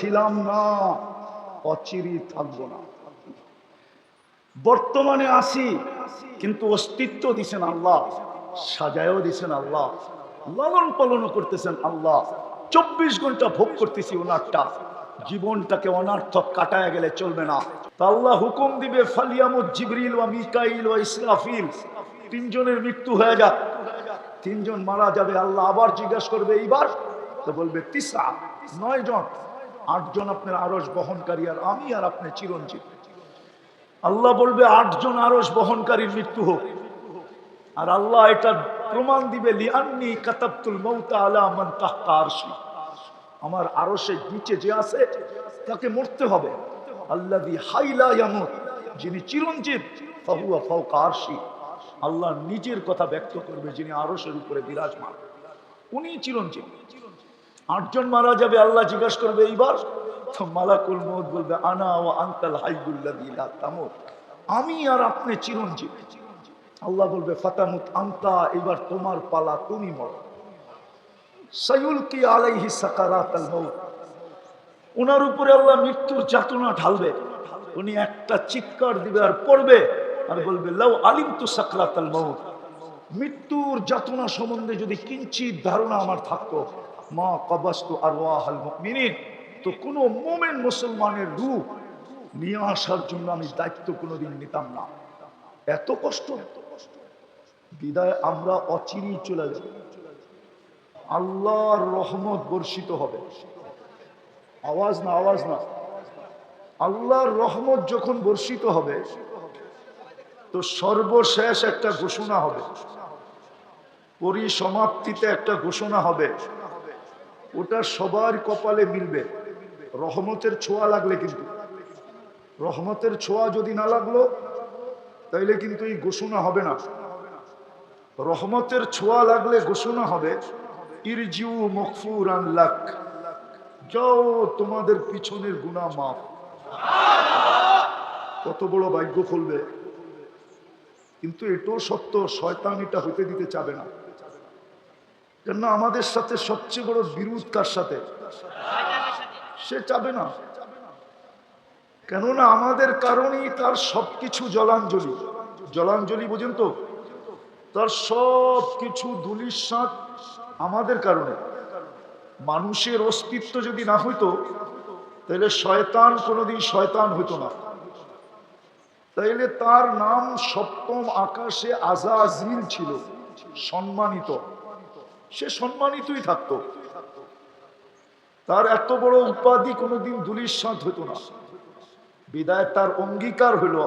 ছিলাম না, অচিরেই থাকবো না। বর্তমানে আসি, কিন্তু অস্তিত্ব দিছেন আল্লাহ, সাজায়ও দিছেন আল্লাহ, লালন পালনও করতেছেন আল্লাহ। 24 ঘন্টা ভোগ করতেছি ওনারটা। জীবনটাকে অনার্থক কাটায় গেলে চলবে না। তা আল্লাহ হুকুম দিবে, ফালিয়ামুত জিবরিল ওয়া মিকাইল ওয়া ইসরাফিল, তিনজনের মৃত্যু হয়ে যাক। তিনজন মারা যাবে। আল্লাহ আবার জিজ্ঞাসা করবে এইবার, তো বলবে তিসা, 9 জন। 8 জন আপনার আরশ বহনকারী, আর আমি আর আপনি চিরঞ্জীব। আল্লাহ বলবে 8 জন আরশ বহনকারীর মৃত্যু হোক। আর আল্লাহ এটা প্রমাণ দিবে, লিআন্নী কাতাবতুল মাউতা আলা মান তাহতা আরশি, আমার আরশের নিচে যে আছে তাকে মরতে হবে। আল্লাযী হাইলা ইয়ামুত, যিনি চিরঞ্জীব, ফাহুয়া ফাওকা আরশি, আল্লাহ নিজের কথা ব্যক্ত করবে, যিনি আরশের উপরে বিরাজমান, উনি চিরঞ্জীব। 8 জন মারা যাবে। আল্লাহ জিজ্ঞাসা করবে এইবার, তো মালাকুল মউত বলবে আনা ওয়া আনতাল হাইয়ুল্লাযী লা তামুত, আমি আর আপনি চিরঞ্জীব। আল্লাহ বলবে ফাতামুত আনতা, এবার তোমার পালা, তুমি মরো। সায়ুলকি আলাইহি সাকারাতাল মাউত, ওনার উপরে আল্লাহ মৃত্যুর যাতনা ঢালবে। উনি একটা চিৎকার দিবে আর পড়বে, আর বলবে লাউ আলিমতু সাকরাতাল মাউত, মৃত্যুর যাতনা সম্বন্ধে যদি কিঞ্চিত ধারণা আমার থাকতো, মা কবাস্তু আরওয়াহাল মুমিনিন, তো কোনো মুমিন মুসলমানের রূহ নিয়ে আসার জন্য আমি দায়িত্ব কোনোদিন নিতাম না। এত কষ্ট, বিদায় আমরা অচিরেই চলে যাব। আল্লাহর রহমত বর্ষিত হবে। আওয়াজ না, আওয়াজ না। আল্লাহর রহমত যখন বর্ষিত হবে, তো সর্বশেষ একটা ঘোষণা হবে, পরিসমাপ্তিতে একটা ঘোষণা হবে, ওটা সবার কপালে মিলবে। রহমতের ছোঁয়া লাগলে, কিন্তু রহমতের ছোঁয়া যদি না লাগলো তাইলে কিন্তু এই ঘোষণা হবে না। রহমতের ছোঁয়া লাগলে ঘোষণা হবে, ইরজিউ মগফুরান লাক, যাও তোমাদের পিছনের গুনাহ মাফ। কত বড় ভাগ্য খুলবে। কিন্তু এটাও সত্য, শয়তান এটা হইতে দিতে চাবে না। কেন? আমাদের সাথে সবচেয়ে বড় বিরোধ কার সাথে? সে চাবে না। কেননা আমাদের কারণেই তার সবকিছু জলাঞ্জলি। জলাঞ্জলি বোঝেন তো? তার সব কিছু ধূলিসাৎ আমাদের কারণে। মানুষের অস্তিত্ব যদি না হইতো, তাহলে শয়তান কোনোদিন শয়তান হইতো না। তাইলে তার নাম সপ্তম আকাশে আযাযিল ছিল, সম্মানিত। সে সম্মানিতই থাকতো। তার এত বড় উপাধি কোনোদিন ধূলিসাৎ হইতো না। বিদায় তার অঙ্গীকার হইল,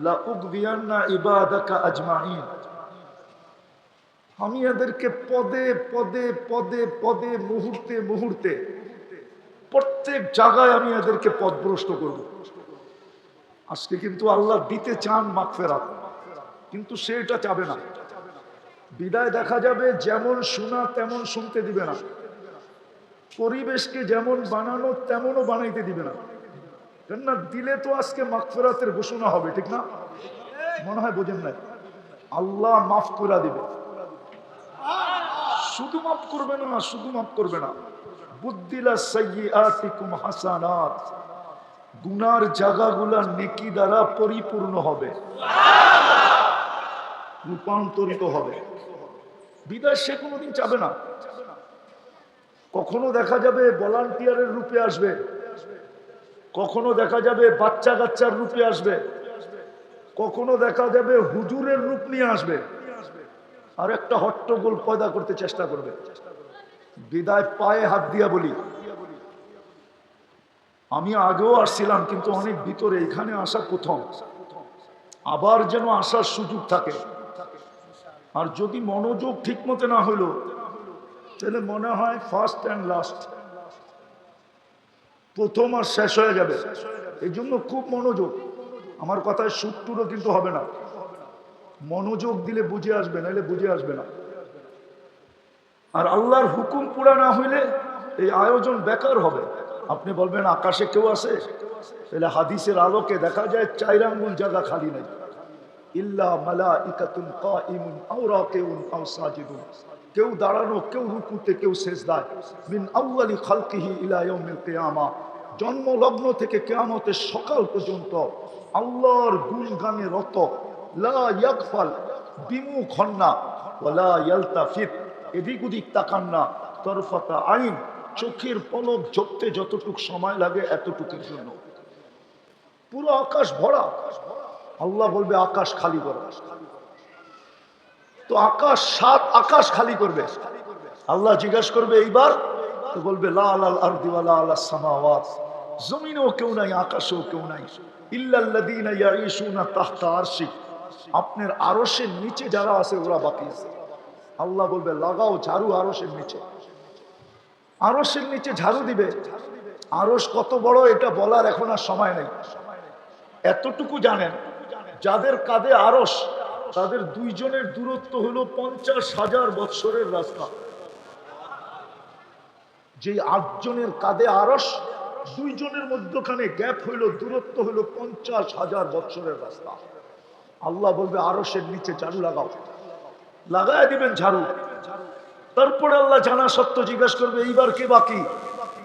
লা উগবিয়ান্না ইবাদাকা আজমাইন, আমি এদেরকে পদে পদে পদে পদে, মুহূর্তে মুহূর্তে, প্রত্যেক জায়গায় আমি এদেরকে পথভ্রষ্ট করব। আজকে কিন্তু আল্লাহ দিতে চান মাগফিরাত, কিন্তু সে এটা চাবে না। বিদায় দেখা যাবে যেমন শোনা তেমন শুনতে দিবে না, পরিবেশকে যেমন বানানো তেমনও বানাইতে দিবে না। কেননা দিলে তো আজকে মাগফিরাতের ঘোষণা হবে, ঠিক না? মনে হয় বোঝেন নাই। আল্লাহ মাফ করে দিবে, শুধু মাফ করবে না, শুধু মাফ করবে না, বুদ্দিলা সাইয়্যাতিকুম হাসানাত, গুনার জায়গাগুলা নেকি দ্বারা পরিপূর্ণ হবে, রূপান্তরিত হবে। বিদায় সে কোনোদিন চাবে না। কখনো দেখা যাবে ভলান্টিয়ারের রূপে আসবে, কখনো দেখা যাবে বাচ্চা কাচ্চার রূপে আসবে, কখনো দেখা যাবে হুজুরের রূপ নিয়ে আসবে, আর একটা হট্টগোল পয়দা করতে চেষ্টা করবে। বিদায় পায়ে হাত দিয়া বলি, আমি আগেও আসছিলাম, কিন্তু অনেক ভিতরে, এখানে আসা প্রথম, আবার যেন আসার সুযোগ থাকে। আর যদি মনোযোগ ঠিক মতো না হইল, তাহলে মনে হয় ফার্স্ট অ্যান্ড লাস্ট, প্রথম আর শেষ হয়ে যাবে। এই জন্য খুব মনোযোগ। আমার কথায় সুট্টুরও কিন্তু হবে না, মনোযোগ দিলে বুঝে আসবে, নাহলে বুঝে আসবে না। আর আল্লাহর হুকুম পুরা না হইলে এই আয়োজন বেকার হবে। আপনি বলবেন আকাশে কেউ আছে, তাহলে হাদিসের আলোকে দেখা যায় 4 আঙ্গুল জায়গা খালি নাই। ইল্লা মালাইকাতুন কাইমুন আও রাকিউন আও সাজিদুন, কেউ দাঁড়ানো, কেউ রুকুতে, কেউ সেজদায়। মিন আউয়ালি খালকিহি ইলা ইয়াউমিল কিয়ামা, জন্মলগ্ন থেকে কিয়ামতের সকাল পর্যন্ত আল্লাহর গুণগানে রত। লা ইয়াগফাল, বিমুখ হন না, ওয়ালা ইয়ালতাফিত, এদিক ওদিক তাকান না, তরফাতা আইন, চোখের পলক ঝরতে যতটুক সময় লাগে এতটুকুর জন্য। পুরো আকাশ ভরা, আল্লাহ বলবে আকাশ খালি করো। তো আকাশ, 7 আকাশ খালি করবে। আল্লাহ জিজ্ঞাসা করবে এইবার, তো বলবে লা আলাল আরদি ওয়ালা আলাস সামাওয়াত, জমিনেও কেউ নাই, আকাশেও কেউ নাই, ইল্লাল্লাযীনা ইয়াঈশুনা তাহতা আরশি, আপনার আরশের নিচে যারা আছে ওরা বাকি আছে। আল্লাহ বলবে লাগাও ঝাড়ু আরশের নিচে। আরশের নিচে ঝাড়ু দিবে। আরশ কত বড় এটা বলার এখন আর সময় নেই। এতটুকু জানেন, যাদের কাঁধে আরশ তাদের দুইজনের দূরত্ব হলো 50,000 বৎসরের রাস্তা। যে 8 জনের কাঁধে আরশ, দুইজনের মধ্যখানে গ্যাপ হইল, দূরত্ব হইল 50,000 বৎসরের রাস্তা। আল্লাহ বলবে আরশের নিচে ঝাড়ু লাগাও, লাগায় দিবেন ঝাড়ু। তারপরে আল্লাহ জানা সত্য জিজ্ঞাসা করবে এইবার কে বাকি,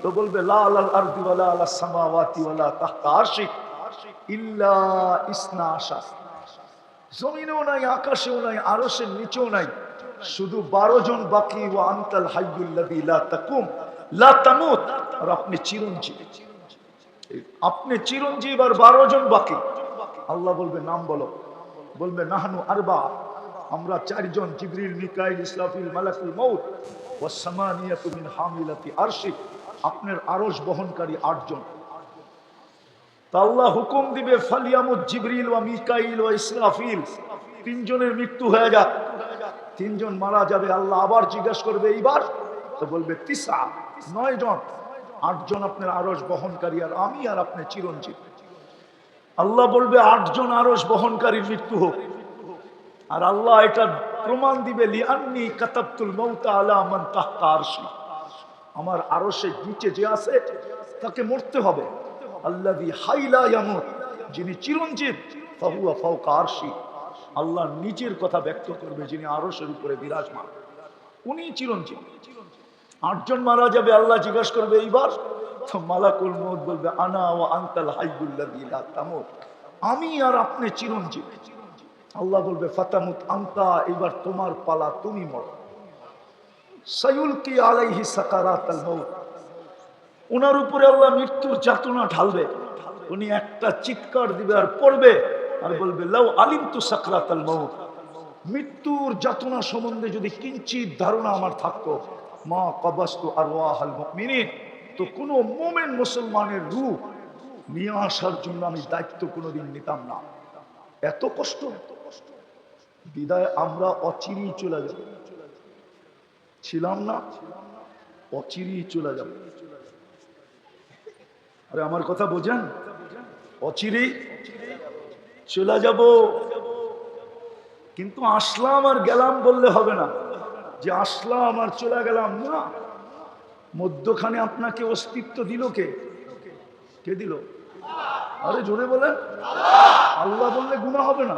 তো বলবে লা আলাল আরদি ওয়ালা আলাস সামাওয়াতি ওয়ালা তাহতা আরশি ইল্লা ইসনা আশার, জমিনেও নাই, আকাশেও নাই, আরশের নিচেও নাই, শুধু 12 জন বাকি। ওয়া আনতাল হাইয়ুল্লাযী লা তাকুম লা তামুত, আর আপনি চিরঞ্জীব, আপনি চিরঞ্জীব, আর 12 জন বাকি। আল্লাহ বলবে নাম বলো, বলবে নাহনু আরবা, আমরা 4 জন, জিবরিল, মিকাইল, ইসরাফিল, মালাকুল মউত, ওয়াস সামানিয়াতু মিন হামিলাতি আরশি, আপনার আরশ বহনকারী 8 জন। তা আল্লাহ হুকুম দিবে ফালিয়ামুত জিবরিল ওয়া মিকাইল ওয়া ইসরাফিল, 3 জনের মৃত্যু হয়ে যাক, 3 জন মারা যাবে। আল্লাহ আবার জিজ্ঞাসা করবে এইবার, তো বলবে 9 জন, 8 জন আপনার আরশ বহনকারী, আর আমি আর আপনি চিরঞ্জীব। আল্লাহ বলবে 8 জন আরশ বহনকারীর মৃত্যু হোক, আর আল্লাহ এটা প্রমাণ দিবে লিআন্নী কাতাবতুল মাউতা আলা মান তাহতা আরশি, আমার আরশের নিচে যে আছে তাকে মরতে হবে। আল্লাযী হাইলা ইয়ামুত, যিনি চিরঞ্জীব, ফাহুয়া ফাওকা আরশি, আল্লাহ নিজের কথা ব্যক্ত করবে, যিনি আরশের উপরে বিরাজমান, উনি চিরঞ্জীব। 8 জন মারা যাবে। আল্লাহ জিজ্ঞাসা করবে এইবার, তো মালাকুল মউত বলবে আনা ওয়া আনতাল হাইয়ুল্লাযী লা তামুত, আমি আর আপনি চিরঞ্জীব। আল্লাহ বলবে ফাতামুত আনতা, এইবার তোমার পালা, তুমি মরো। সায়ুলকি আলাইহি সাকারাতাল মউত, ওনার উপরে আল্লাহ মৃত্যুর যাতনা ঢালবে। উনি একটা চিৎকার দিবে আর পড়বে আর বলবে লাউ আলিমতু সাকরাতাল মউত, মৃত্যুর যাতনা সম্বন্ধে যদি কিঞ্চিত ধারণা আমার থাকতো, মা কবাস্তু আরওয়াহাল মুমিনিন, তো কোনো মুমিন মুসলমানের রূহ নিয়ে আসার জন্য আমি দায়িত্ব কোনোদিন নিতাম না। এত কষ্ট, বিদায় আমরা অচিরেই চলে যাব, ছিলাম না, অচিরেই চলে যাব। আরে আমার কথা বোঝেন, অচিরেই চলে যাব। কিন্তু আসলাম আর গেলাম বললে হবে না, যে আসলাম আর চলে গেলাম না। মধ্যখানে আপনাকে অস্তিত্ব দিল কে? কে দিল? আরে জোরে বলেন। আল্লাহ বললে গুনাহ হবে না,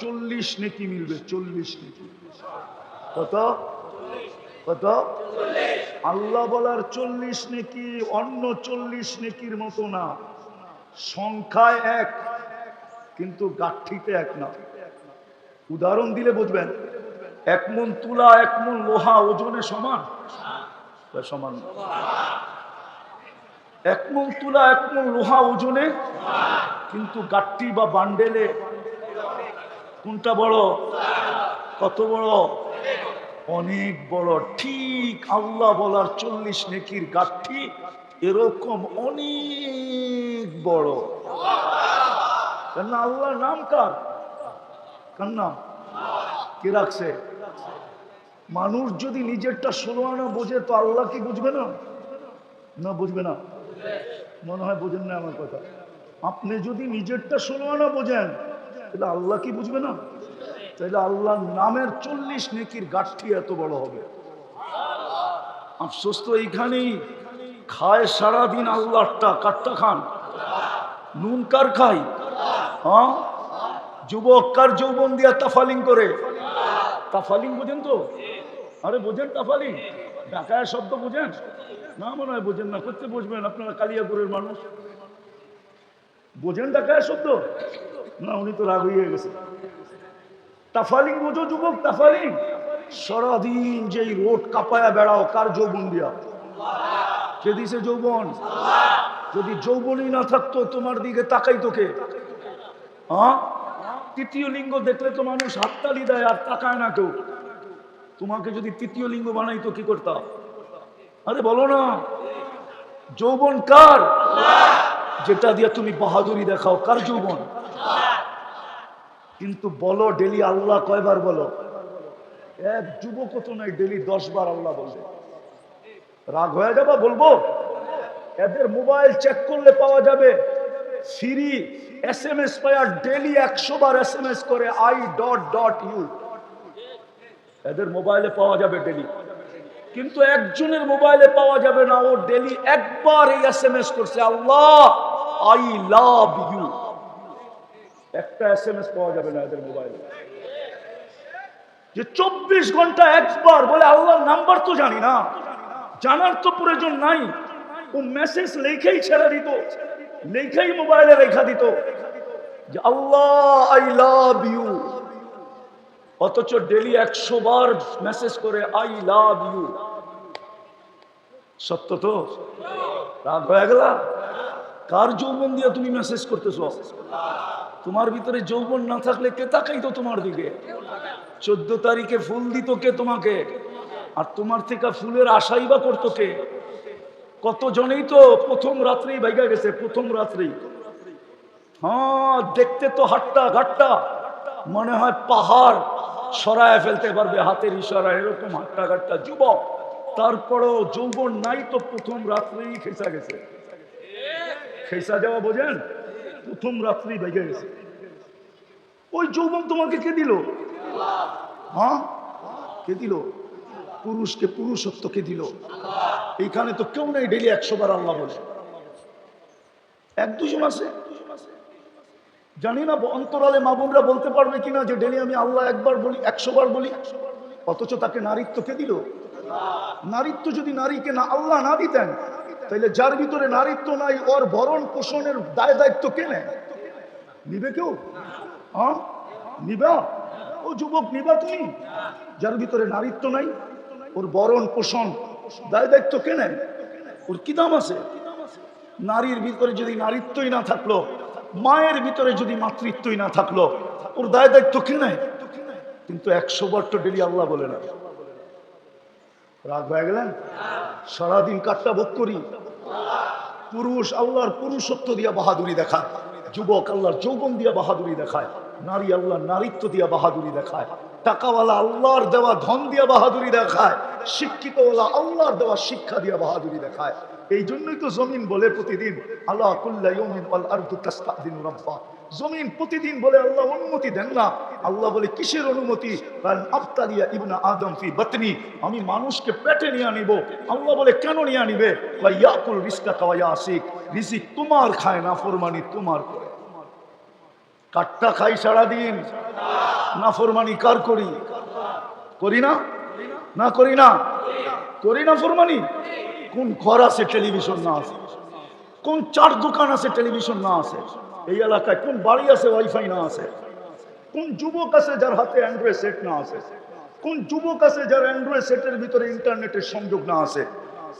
40 নেকি মিলবে, 40 নেকি। কত কত? আল্লাহ বলার 40 নেকি অন্য 40 নেকির মতো না, সংখ্যায় এক কিন্তু গাঠিতে এক না। উদাহরণ দিলে বুঝবেন, 1 মণ তুলা 1 মণ লোহা ওজনে সমান? সমান। 1 মণ তুলা 1 মণ লোহা ওজনে, কিন্তু গাঠি বা বান্ডেলে কোনটা বড়? কত বড়? অনেক বড়। ঠিক আল্লাহ বলার 40 নেকির গাঠি এরকম অনেক বড়। কেন? আল্লাহর নাম কার? কার নাম? কে রাখছে? মানুষ যদি নিজেরটা 16 আনা বোঝে তো আল্লাহ কি বুঝবে না? না বুঝবে না? মনে হয় বোঝেন না আমার কথা। আপনি যদি নিজেরটা 16 আনা বোঝেন তাহলে আল্লাহ কি বুঝবে না? তাহলে আল্লাহর নামের 40 নেকির গাঠি এত বড় হবে। আফসোস তো এইখানেই, খায় সারাদিন আল্লাহটা, কাটটা খান, নুন কার খাই? হ্যাঁ, যুবক কার যৌবন দিয়া তাফালিং করে? তাফালিং বোঝেন তো? আরে বোঝেন তাফালি, ঢাকায় শব্দ বোঝেন না? মনে হয় বোঝেন না, করতে বসবেন আপনারা কালিয়াপুরের মানুষ, বোঝেন ঢাকায় শব্দ না? উনি তো রাগ হয়ে গেছে। তাফালিং বোঝো যুবক? তাফালিং সারাদিন যেই রোড কাপায়া বেড়াও, কার যৌবন দিয়া? কে দিছে যৌবন? যদি যৌবনই না থাকতো তোমার দিকে তাকাইতো কে? হ্যাঁ, তৃতীয় লিঙ্গ দেখলে তো মানুষ হাততালি দেয় আর তাকায় না কেউ। তোমাকে যদি তৃতীয় লিঙ্গ বানাইতো কি করতাম? আরে বলো না, যৌবন কার? যেটা দিয়ে তুমি বাহাদুরি দেখাও, কার যৌবন? কিন্তু বলো ডেলি আল্লাহ কয়বার বলো? এক যুবক তো নাই ডেলি 10 বার আল্লাহ বলবে। রাগ হয়ে যাবা? বলবো এদের মোবাইল চেক করলে পাওয়া যাবে ফ্রি SMS পায়, ডেলি 100 বার SMS করে I.U, এদের মোবাইলে পাওয়া যাবে ডেলি। কিন্তু একজনের মোবাইলে পাওয়া যাবে না, ও ডেলি একবার এই SMS করছে, আল্লাহ I love you। একটা SMS পাওয়া যাবে না এদের মোবাইলে। যে 24 ঘন্টা একবার বলে আল্লাহর নাম্বার তো জানি না, জানার তো প্রয়োজন নাই, ও মেসেজ লেখাই ছেড়ে দিত, লেখাই মোবাইলে রেখা দিত যে আল্লাহ আই লাভ ইউ, অথচ ডেলি 100 বার মেসেজ করে আই লাভ ইউ। সত্য তো? রাগ হয়ে গেল? কার যৌবন দিয়ে তুমি মেসেজ করতেছ? তোমার ভিতরে যৌবন না থাকলে কে তাকাইতো তোমার দিকে? 14 তারিখে ফুল দিত কে তোমাকে? আর তোমার থেকে ফুলের আশাই বা করতো কে? কতজনেই তো প্রথম রাত্রেই ভাইগা গেছে, প্রথম রাত্রেই। হ্যাঁ, দেখতে তো হাট্টা ঘাট্টা, মনে হয় পাহাড় সরায় ফেলতে পারবে হাতের ইশারা, এরকম হাট্টা ঘাট্টা যুবক। তারপরেও যৌবন নাই তো প্রথম রাত্রেই খেসা গেছে। খেসা যাওয়া বোঝেন? প্রথম রাত্রেই ভাইগা গেছে। ওই যৌবন তোমাকে কে দিল? হ্যাঁ, কে দিল? পুরুষকে পুরুষত্ব কে দিল? এইখানে তো কেউ নেই ডেলি 100 বার আল্লাহ বলে। 1-2 জন আছে জানি না, অন্তরালে মা বোনরা বলতে পারবে কিনা যে ডেলি আমি আল্লাহ একবার বলি, 100 বার বলি, অথচ তাকে নারীত্ব কে দিল? নারীত্ব যদি নারীকে না আল্লাহ না দিতেন, তাহলে যার ভিতরে নারীত্ব নাই ওর ভরণ পোষণের দায় দায়িত্ব কে নেয়? নিবে কেউ? হ্যাঁ, নিবা? ও যুবক, নিবা তুমি? যার ভিতরে নারীত্ব নাই, ওর ভরণ পোষণ দায় দায়িত্ব কে নেয়? ওর কি দাম আছে? নারীর ভিতরে যদি নারীত্বই না থাকলো, মায়ের ভিতরে যদি মাতৃত্বই না থাকলো, ওর দায় দায়িত্ব কে নেয়? কিন্তু 100 বার তো ডেলি আল্লাহ বলে না। রাগ হয়ে গেলেন? সারাদিন কাটটা ভোগ করি। পুরুষ আল্লাহর পুরুষত্ব দিয়া বাহাদুরি দেখায়, যুবক আল্লাহর যৌবন দিয়া বাহাদুরি দেখায়, নারী আল্লাহর নারীত্ব দিয়া বাহাদুরি দেখায়, টাকাওয়ালা আল্লাহর দেওয়া ধন দিয়া বাহাদুরি দেখায়, শিক্ষিতওয়ালা আল্লাহর দেওয়া শিক্ষা দিয়া বাহাদুরি দেখায়। এই জন্যই তো জমিন বলে প্রতিদিন আল্লাহ কুল্লা ইয়াউমিন ওয়াল আরদু তাস্তাদিন রাব্বা, জমিন প্রতিদিন বলে আল্লাহ অনুমতি দেন না। আল্লাহ বলে কিসের অনুমতি? কারণ আফতারিয়া ইবনা আদম ফি বাতনি, আমি মানুষকে পেটে নিয়ে নিব। আল্লাহ বলে কেন নিয়ে নিবে? ওয়া ইয়াকুল রিজকাকা ওয়া ইয়াসিক, রিজিক তোমার খায় না, ফরমানি তোমার করে। কাটটা খাই সারাদিন, না ফরমানি কার করি? করি না? না করি না? করি না ফরমানি? কোন ঘর আছে টেলিভিশন না আছে? কোন 4 দোকান আছে টেলিভিশন না আছে? এই এলাকায় কোন বাড়ি আছে ওয়াইফাই না আছে? কোন যুবক আছে যার হাতে অ্যান্ড্রয়েড সেট না আছে? কোন যুবক আছে যার অ্যান্ড্রয়েড সেটের ভিতরে ইন্টারনেটের সংযোগ না আছে?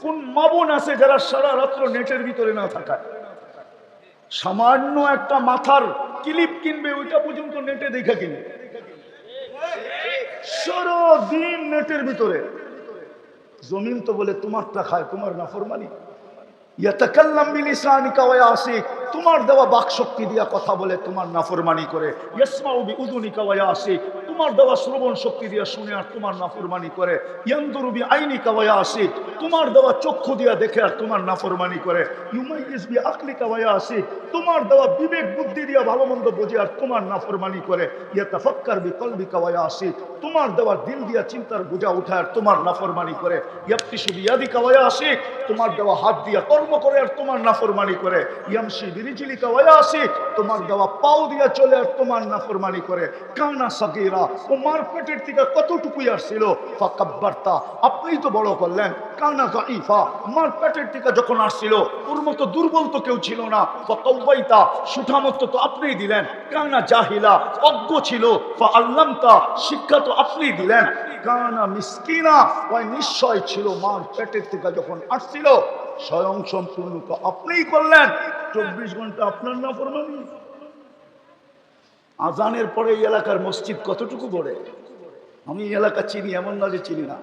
কোন মা বোন আছে যারা সারা রাত্র নেটের ভিতরে না থাকায়? সামান্য একটা মাথার ক্লিপ কিনবে, ওইটা পর্যন্ত নেটে দেখা কিনে, সারাদিন নেটের ভিতরে। জমিন তো বলে তোমারটা খায়, তোমার নাফরমানি। ইয়াতাকাল্লাম বিলিসানিকা ওয়া ইয়াসিক, তোমার দেওয়া বাক শক্তি দিয়া কথা বলে তোমার নাফরমানি করে। ইয়াসমাউ বিউযুনিকা ওয়া ইয়াসিক, তোমার দেওয়া শ্রবণ শক্তি দিয়া শুনে আর তোমার নাফরমানি করে। ইয়ানদুরু বিআইনিকা ওয়া ইয়াসিক, তোমার দেওয়া চক্ষু দিয়া দেখে আর তোমার নাফরমানি করে। ইউমাইয়িজ বিআকলিকা ওয়া ইয়াসিক, তোমার দেওয়া বিবেক বুদ্ধি দিয়া ভালো মন্দ বোঝে আর তোমার নাফরমানি করে। ইয়াতাফাক্কার বিকলবিকা ওয়া ইয়াসিক, তোমার দেওয়া দিল দিয়া চিন্তার বোঝা উঠায় আর তোমার নাফরমানি করে। ইয়াবতিশু বিয়াদিকা ওয়া ইয়াসিক, তোমার দেওয়া হাত দিয়া কর্ম করে আর তোমার নাফরমানি করে। ইয়ামশি বিরিজিলিকা ওয়াসি, তোমার দেওয়া পাও দিয়া চলে আর তোমার নাফরমানি করে। কানা সাগীরা, তোমার পেটের থেকে কতটুকুই আসছিল, ফাকাব্বারতা, আপনিই তো বড় করলেন। কানা যাইফা, আমার পেটের থেকে যখন আসছিল ওর মতো দুর্বল তো কেউ ছিল না। ফাকাওয়াইতা, সুঠামত্ব তো আপনিই দিলেন। কানা জাহিলা, অজ্ঞ ছিল। ফাআল্লামতা, শিক্ষা তো আপনিই দিলেন। কানা মিসকিনা, ওই নিশ্চয় ছিল মার পেটের থেকে যখন আসছিল, স্বয়ং সম্পূর্ণ তো আপনিই করলেন। 24 ঘন্টা আপনার নাফরমানি। আজানের পরে এই এলাকার মসজিদ কতটুকু বড়? আমি এই এলাকা চিনি, এমন না যে চিনি না,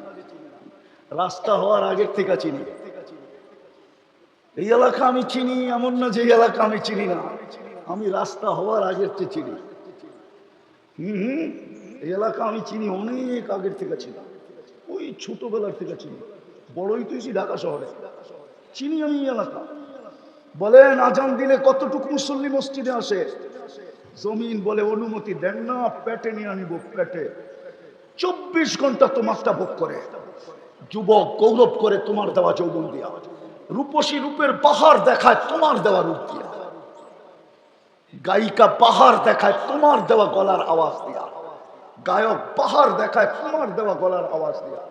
রাস্তা হওয়ার আগের থেকে চিনি। এই এলাকা আমি চিনি, এমন না যে এই এলাকা আমি চিনি না, আমি রাস্তা হওয়ার আগের থেকে চিনি। এই এলাকা আমি চিনি, অনেক আগের থেকে ছিলাম, ওই ছোটবেলার থেকে চিনি। বড়ই তুইছি ঢাকা শহরে, চিনি আমি এই এলাকা। বলেন আজান দিলে কতটুকু মুসল্লি মসজিদে আসে? জমিন বলে অনুমতি দেন না, পেটে নিয়ে আনিব পেটে। 24 ঘন্টা তোমারটা ভোগ করে। যুবক গৌরব করে তোমার দেওয়া যৌবন দিয়া, রূপসী রূপের বাহার দেখায় তোমার দেওয়া রূপ দিয়া, গায়িকা বাহার দেখায় তোমার দেওয়া গলার আওয়াজ দিয়া, গায়ক বাহার দেখায় তোমার দেওয়া গলার আওয়াজ দিয়া।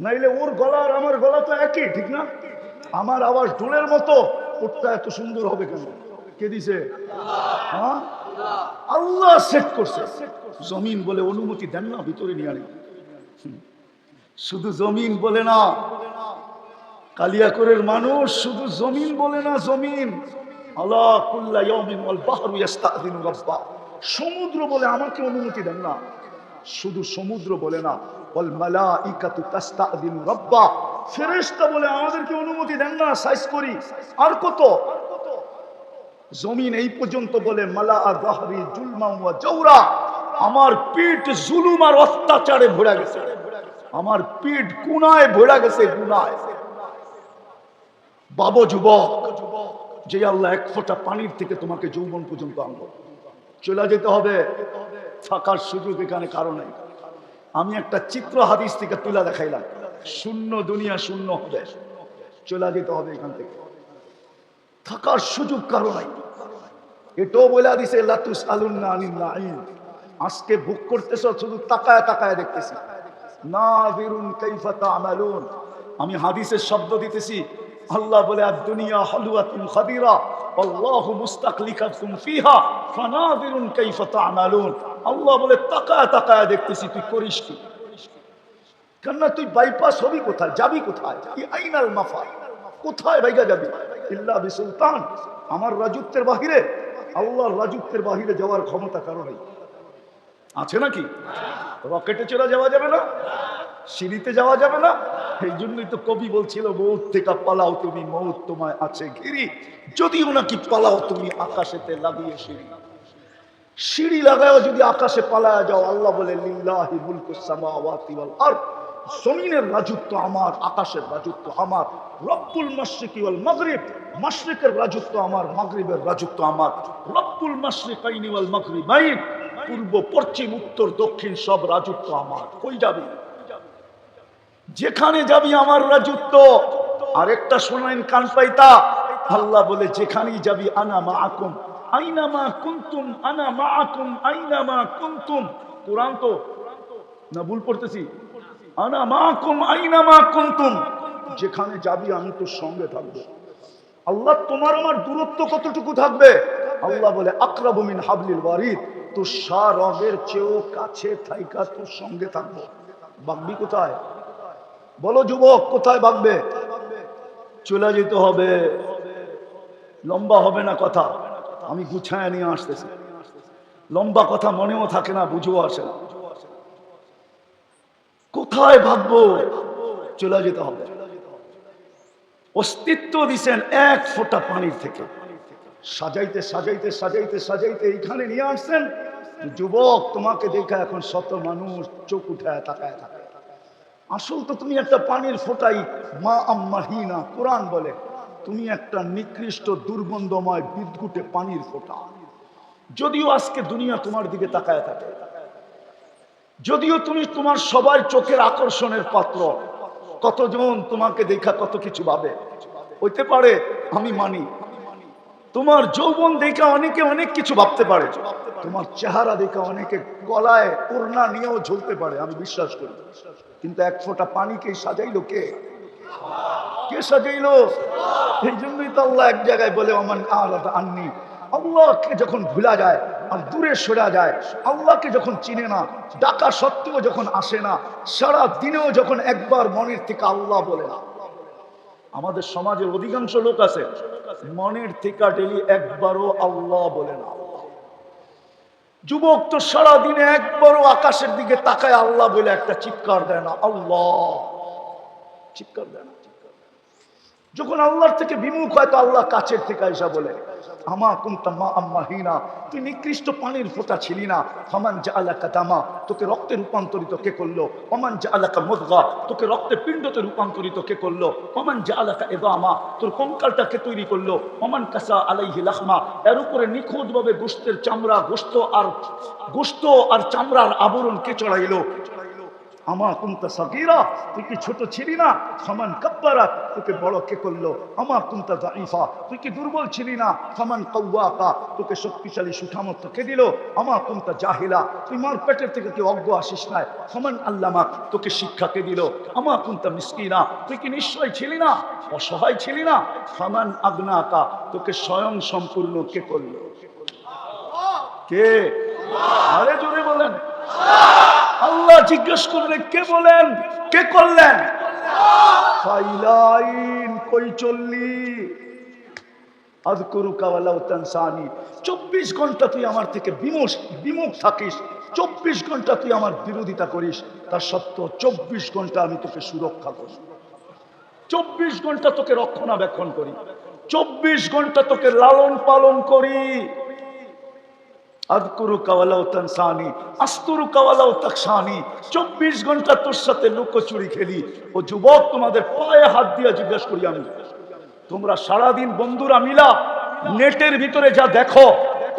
নাইলে ওর গলা আর আমার গলা তো একই, ঠিক না? আমার আওয়াজ ঢোলের মতো, ওরটা এত সুন্দর হবে কেন? কে দিছে? হ্যাঁ, আল্লাহ সেট করছে। জমিন বলে অনুমতি দেন না, ভিতরে নিয়ে আনি। শুধু জমিন বলে না, কালিয়াকরের মানুষ শুধু জমিন বলে না, জমিন আলা কুল্লা ইয়াউমিন ওয়াল বাহরু ইস্তাযিনু রাব্বা, সমুদ্র বলে আমাকে অনুমতি দেন না। শুধু সমুদ্র বলে না, ওয়াল মালাইকাতু তাস্তাযিনু রাব্বা, ফেরেশতা বলে আমাদেরকে অনুমতি দেন না, সাইজ করি। আর কত? জমিন এই পর্যন্ত বলে মালা যাহরি জুলমা ওয়া জাওরা, আমার পিঠ জুলুম আর অত্যাচারে ভরে গেছে, আমার পিঠ গুনাহে ভরে গেছে, গুনাহে। বাবা যুবক, যে আল্লাহ এক ফোঁটা পানির থেকে তোমাকে যৌবন পর্যন্ত আনলো, চলে যেতে হবে, থাকার সুযোগ এখানে কারো নেই। আমি একটা চিত্র হাদিস থেকে তুলে দেখাইলাম, শূন্য দুনিয়া শূন্য হবে, চলে যেতে হবে এখান থেকে, থাকার সুযোগ কারো নাই। এটাও বলে দিছে লাতুস আলুন্না আনিন নাঈম, আজকে ভোগ করতেছ শুধু তাকায় তাকায় দেখতেছি। নাযিরুন কাইফা তা'মালুন, আমি হাদিসের শব্দ দিতেছি। আল্লাহ বলে আদ-দুনিয়া হালওয়াতুন খাদিরা আল্লাহু মুস্তাকলিকাতুম ফিহা ফানাযিরুন কাইফা তা'মালুন। আল্লাহ বলে তাকায় তাকায় দেখতেছি তুই করিস কি। কেন তুই বাইপাস হবি কোথায়, যাবি কোথায়? কি আইনাল মাফা, কোথায় বাইগা যাবি? ইল্লা বিসুলতান, আমার রাজত্বের বাহিরে, আল্লাহর রাজত্বের বাহিরে যাওয়ার ক্ষমতা কারো নেই। আছে নাকি? রকেটে চলে যাওয়া যাবে না, সিঁড়িতে যাওয়া যাবে না। এই জন্যই তো কবি বলছিল মৌত থেকে পালাও তুমি, মৌত তোমায় আছে ঘিরি, যদিও নাকি পালাও তুমি আকাশেতে লাগিয়ে সিঁড়ি। সিঁড়ি লাগাও যদি আকাশে পালায়া যাও, আল্লাহ বলে লিল্লাহি মুলকুস সামাওয়াতি ওয়াল আরদ, জমিনের রাজত্ব আমার, আকাশের রাজত্ব আমার। রব্বুল মাশরিকি ওয়াল মাগরিব, মাশরিকের রাজত্ব আমার, মাগরিবের রাজত্ব আমার। রব্বুল মাশরিকাইনি ওয়াল মাগরিবাইন, পূর্ব পশ্চিম উত্তর দক্ষিণ সব রাজত্ব আমার। কই যাবি? যেখানে যাবি আমার রাজত্ব। আরেকটা শোনেন কান পাইতা, আল্লাহ বলে যেখানেই যাবি আনা মাআকুম আইনামা কুনতুম, আনা মাআকুম আইনামা কুনতুম। কোরআন তো না ভুল পড়তেছি? আনা মাআকুম আইনামা কুনতুম, যেখানে যাবি আমি তোর সঙ্গে থাকবো। আল্লাহ তোমার আমার দূরত্ব কতটুকু থাকবে? আল্লাহ বলে আকরাবু মিন হাবলিল ওয়ারিদ, তোর রগের চেয়েও কাছে থাইকা তোর সঙ্গে থাকবো। ভাগবি কোথায়? বলো যুবক, কোথায় ভাগবে? চলে যেতে হবে। লম্বা হবে না কথা, আমি গুছায় নিয়ে আসতেছি। লম্বা কথা মনেও থাকে না, বুঝেও আসে না। কোথায় ভাগবো? চলে যেতে হবে। অস্তিত্ব দিছেন এক ফোঁটা পানির থেকে, সাজাইতে সাজাইতে সাজাইতে সাজাইতে এইখানে নিয়ে আসছেন। যুবক, তোমাকে দেখা এখন শত মানুষ চোখ উঠায় তাকায় থাকে। আসল তো তুমি একটা পানির ফোঁটাই, মা আম্মাহিনা। কোরআন বলে তুমি একটা নিকৃষ্ট দুর্গন্ধময় বিদ্যুটে পানির ফোঁটা। যদিও আজকে দুনিয়া তোমার দিকে তাকায় থাকে, যদিও তুমি তোমার সবার চোখের আকর্ষণের পাত্র, কতজন তোমাকে দেখা কত কিছু ভাবে, হইতে পারে আমি মানি, তোমার যৌবন দেখে অনেকে অনেক কিছু ভাবতে পারে, তোমার চেহারা দেখে অনেকে গলায় ওড়না নিয়েও ঝুলতে পারে, আমি বিশ্বাস করি। কিন্তু এক ফোঁটা পানিকে সাজাইলো কে? কে সাজাইলো? এই জন্যই তো আল্লাহ এক জায়গায় বলে ওমান আলাদা আননি, আল্লাহকে যখন ভুলা যায় আর দূরে সরা যায়, আল্লাহকে যখন চিনে না, ডাকা সত্ত্বেও যখন আসে না, সারা দিনেও যখন একবার মনের থেকে আল্লাহ বলে না। আমাদের সমাজের অধিকাংশ লোক আছে মনের থেকে ডেলি একবারও আল্লাহ বলে না। যুবক তো সারা দিনে একবারও আকাশের দিকে তাকায় আল্লাহ বলে একটা চিৎকার দেয় না, আল্লাহ চিৎকার দেয় না। যখন আল্লাহর থেকে বিমুখ হয় তো আল্লাহ কাছের থেকে আইসা বলে আমা কুনতা মা আম্মাহিনা, তুই নিকৃষ্ট পানির ফোঁটা ছিলি না। ফামান জাআলাকা দামা, তোকে রক্তে রূপান্তরিত কে করলো? ওমান জাআলাকা মুদগা, তোকে রক্তে পিণ্ডতে রূপান্তরিত কে করলো? ওমান জাআলাকা ইযামা, তোর কঙ্কালটাকে তৈরি করলো? ওমান কাসা আলাইহি লাহমা, এর উপরে নিখুঁতভাবে গোশতের চামড়া, গোশত আর চামড়ার আবরণ কে চড়াইলো? আমা কুনতা সাগীরা, তুই কি ছোট ছিলি না? ফামান কাব্বারা, তোকে বড় কে করলো? আমা কুনতা যায়ীফা, তুই কি দুর্বল ছিলি না? ফামান কাওয়াকা, তোকে শক্তিশালী সুঠামত্ব কে দিল? আমা কুনতা জাহিলা, তুই মার পেটের থেকে কি অজ্ঞ আসিস না? ফামান আল্লামাক, তোকে শিক্ষা কে দিল? আমা কুনতা মিসকিনা, তুই কি নিশ্চয় ছিলি না? অসহায় ছিলি না? ফামান আগনাকা, তোকে স্বয়ং সম্পূর্ণ কে করলো? কে? আরে জোরে বলেন। আল্লাহ জিজ্ঞেস করলে কে বলেন? কে করলেন? ফাইলাইন কই চললি? আযকুরুকা ওয়ালাউ তানসানি, 24 ঘন্টা তুই আমার থেকে বিমুখ থাকিস, 24 ঘন্টা তুই আমার বিরোধিতা করিস, তার সত্ত্বেও 24 ঘন্টা আমি তোকে সুরক্ষা করি, 24 ঘন্টা তোকে রক্ষণাবেক্ষণ করি, 24 ঘন্টা তোকে লালন পালন করি। আযকুরুকা ওয়ালাউ তানসানি আস্তুরুকা ওয়ালাউ তাকশানি, 24 ঘন্টা তোর সাথে লুকোচুরি খেলি। ও যুবক, তোমাদের পায়ে হাত দিয়ে জিজ্ঞেস করি আমি, তোমরা সারাদিন বন্ধুরা মিলা নেটের ভিতরে যা দেখো,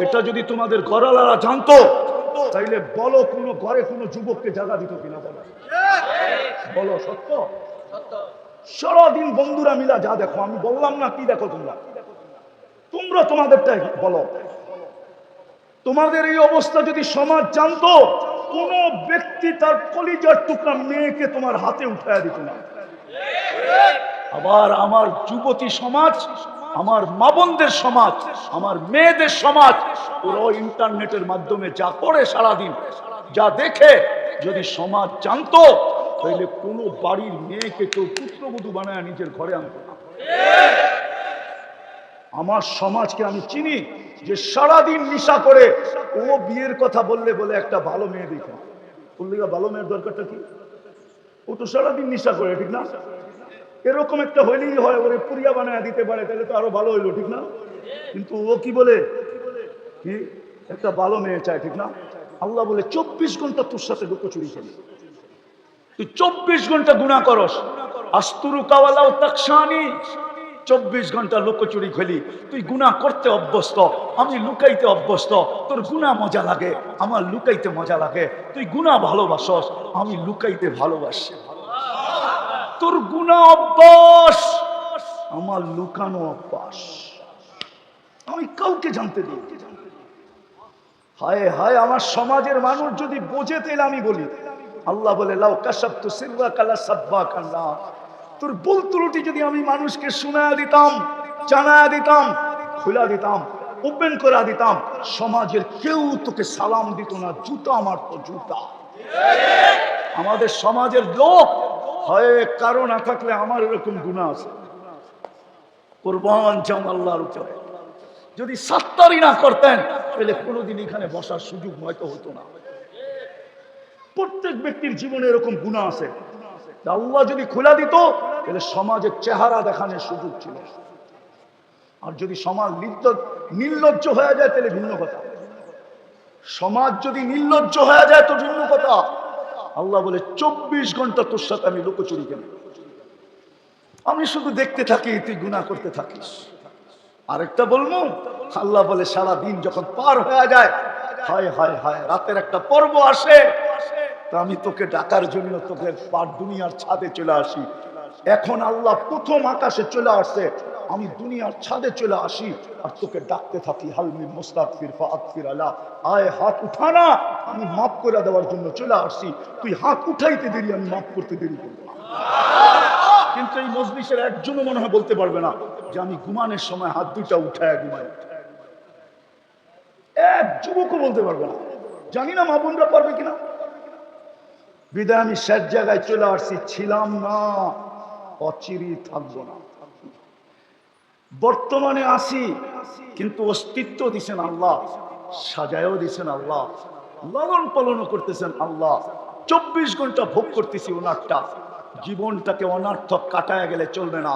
এটা যদি তোমাদের ঘরওয়ালারা জানতো তাইলে বলো কোন ঘরে কোন যুবককে জায়গা দিত কিনা? বলো বলো, সত্য? সারাদিন বন্ধুরা মিলা যা দেখো, আমি বললাম না কি দেখো তোমরা, তোমরা তোমাদেরটাই বলো। তোমাদের এই অবস্থা যদি সমাজ জানতো, কোন ব্যক্তি তার কলিজার টুকরা মেয়েকে তোমার হাতে উঠায় দিত না। আবার আমার যুবতী সমাজ, আমার মা বোনদের সমাজ, আমার মেয়েদের সমাজ, ওরা ইন্টারনেটের মাধ্যমে যা করে সারাদিন, যা দেখে, যদি সমাজ জানতো তাহলে কোনো বাড়ির মেয়েকে কেউ পুত্রবধূ বানায় নিজের ঘরে আনতো না। আমার সমাজকে আমি চিনি যে সারাদিন নিশা করে, ও বিয়ের কথা বললে বলে একটা ভালো মেয়ে দেখে, বললে ভালো মেয়ের দরকারটা কি? ও তো সারাদিন নিশা করে, ঠিক না? এরকম একটা হইলেই হয়, ওরে পুরিয়া বানায় দিতে পারে, তাহলে তো আরো ভালো হইলো, ঠিক না? কিন্তু ও কি বলে, কি একটা ভালো মেয়ে চায়, ঠিক না? আল্লাহ বলে 24 ঘন্টা তোর সাথে লুকোচুরি খেলি, তুই 24 ঘন্টা গুনাহ করস। আস্তুরুকা ওয়ালাউ তাকশানি, 24 ঘন্টা লুকোচুরি খেলি, তুই গুনাহ করতে অভ্যস্ত, আমি লুকাইতে অভ্যস্ত। তোর গুনাহ মজা লাগে, আমার লুকাইতে মজা লাগে। তুই গুনাহ ভালোবাসস, আমি লুকাইতে ভালোবাসি। তোর গুনাহ অভ্যাস, আমার লুকানো অভ্যাস, আমি কাউকে জানতে দিই। হায় হায়, আমার সমাজের মানুষ যদি বোঝে তাহলে আমি বলি, আল্লাহ বলে লাউ কাশাফতু সিররাকা লাসাব্বাকান নাস, তোর ভুল ত্রুটি যদি আমি মানুষকে শোনায়া দিতাম, জানায়া দিতাম, খুলা দিতাম, ওপেন করে দিতাম, সমাজের কেউ তোকে সালাম দিত না, জুতা মারতো, জুতা। আমাদের সমাজের লোক হয় কারো না থাকলে আমার এরকম গুনাহ আছে, কুরবান জাম আল্লাহর উপরে। যদি সাত্তারি না করতেন তাহলে কোনোদিন এখানে বসার সুযোগ হয়তো হতো না। প্রত্যেক ব্যক্তির জীবনে এরকম গুনাহ আছে, আল্লাহ যদি খোলা দিত তাহলে সমাজের চেহারা দেখানোর সুযোগ ছিল। আর যদি সমাজ নির্লজ্জ হয়ে যায় তাহলে ভিন্ন কথা। সমাজ যদি নির্লজ্জ হয়ে যায় তো ভিন্ন কথা। আল্লাহ বলে 24 ঘন্টা তোর সাথে আমি লুকোচুরি করি, আমি শুধু দেখতে থাকি, তুই গুনাহ করতে থাকিস। আরেকটা বলবো, আল্লাহ বলে সারা দিন যখন পার হয়ে যায়, হায় হায় হায়, রাতের একটা পর্ব আসে, তা আমি তোকে ডাকার জন্য তোকে পার দুনিয়ার ছাদে চলে আসি। এখন আল্লাহ প্রথম আকাশে চলে আসছে, আমি দুনিয়ার ছাদে চলে আসি আর তোকে ডাকতে থাকি হালমি মুস্তাগফির ফাগফির আলা, আয় হাত উঠা না, আমি মাফ করে দেওয়ার জন্য চলে আসছি, তুই হাত উঠাইতে দেরি, আমি মাফ করতে দেরি করবো না। কিন্তু এই মজলিসের একজনও মনে হয় বলতে পারবে না যে আমি ঘুমানোর সময় হাত দুইটা উঠায় ঘুমাই। এক যুবকও বলতে পারবে না। জানি না মা বোনরা পারবে কিনা। বিদায় আমি শেষ জায়গায় চলে আসছি, ছিলাম না, অচিরেই থাকবো না। বর্তমানে আসি, কিন্তু অস্তিত্ব দিছেন আল্লাহ, সাজায়ও দিছেন আল্লাহ, লালন পালনও করতেছেন আল্লাহ। 24 ঘন্টা ভোগ করতেছি ওনারটা। জীবনটাকে অনর্থক কাটায় গেলে চলবে না।